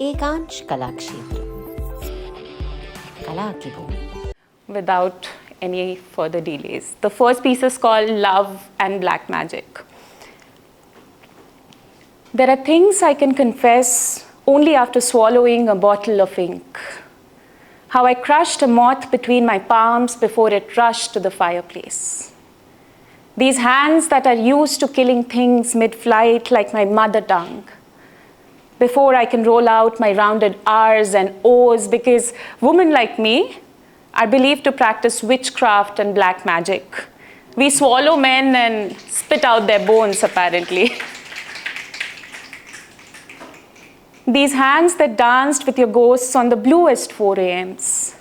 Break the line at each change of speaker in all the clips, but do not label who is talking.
Ekansh Kalakshetra. Kala ki bhumi.
Without any further delays. The first piece is called Love and Black Magic. There are things I can confess only after swallowing a bottle of ink. How I crushed a moth between my palms before it rushed to the fireplace. These hands that are used to killing things mid-flight like my mother tongue. Before I can roll out my rounded R's and O's, because women like me are believed to practice witchcraft and black magic. We swallow men and spit out their bones, apparently. These hands that danced with your ghosts on the bluest 4 a.m.s.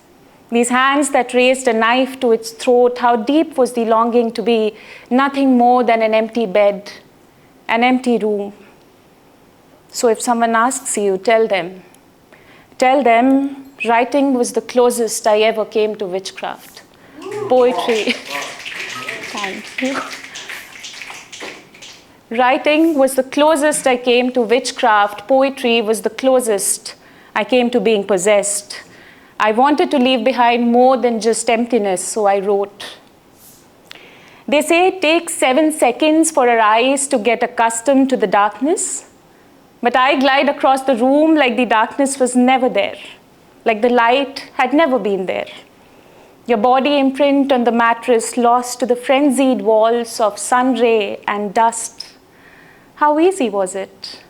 These hands that raised a knife to its throat, how deep was the longing to be nothing more than an empty bed, an empty room. So if someone asks you, tell them, writing was the closest I ever came to witchcraft. Poetry. Thank you. Writing was the closest I came to witchcraft. Poetry was the closest I came to being possessed. I wanted to leave behind more than just emptiness, so I wrote. They say it takes 7 seconds for our eyes to get accustomed to the darkness. But I glide across the room like the darkness was never there, like the light had never been there. Your body imprint on the mattress lost to the frenzied walls of sun ray and dust. How easy was it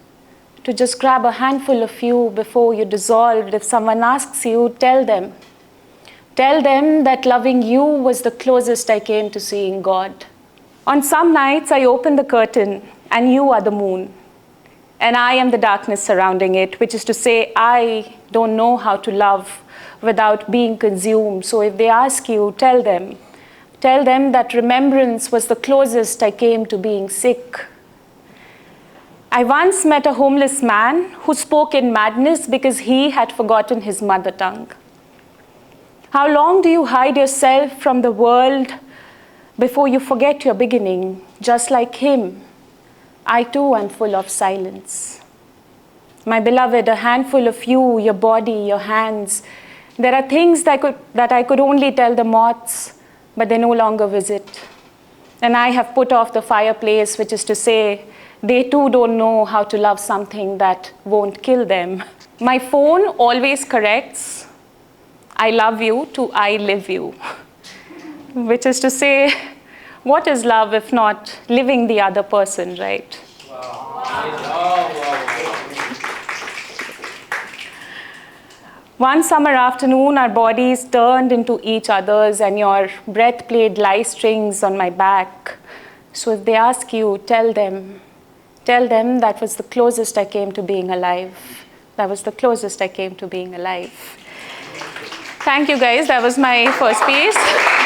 to just grab a handful of you before you dissolved? If someone asks you, tell them. Tell them that loving you was the closest I came to seeing God. On some nights, I open the curtain and you are the moon. And I am the darkness surrounding it, which is to say, I don't know how to love without being consumed. So if they ask you, tell them that remembrance was the closest I came to being sick. I once met a homeless man who spoke in madness because he had forgotten his mother tongue. How long do you hide yourself from the world before you forget your beginning, just like him? I too am full of silence. My beloved, a handful of you, your body, your hands. There are things that I could only tell the moths, but they no longer visit. And I have put off the fireplace, which is to say, they too don't know how to love something that won't kill them. My phone always corrects, I love you to I live you, which is to say, what is love if not living the other person, right? Wow. One summer afternoon, our bodies turned into each other's and your breath played lie strings on my back. So if they ask you, tell them that was the closest I came to being alive. That was the closest I came to being alive. Thank you, guys. That was my first piece.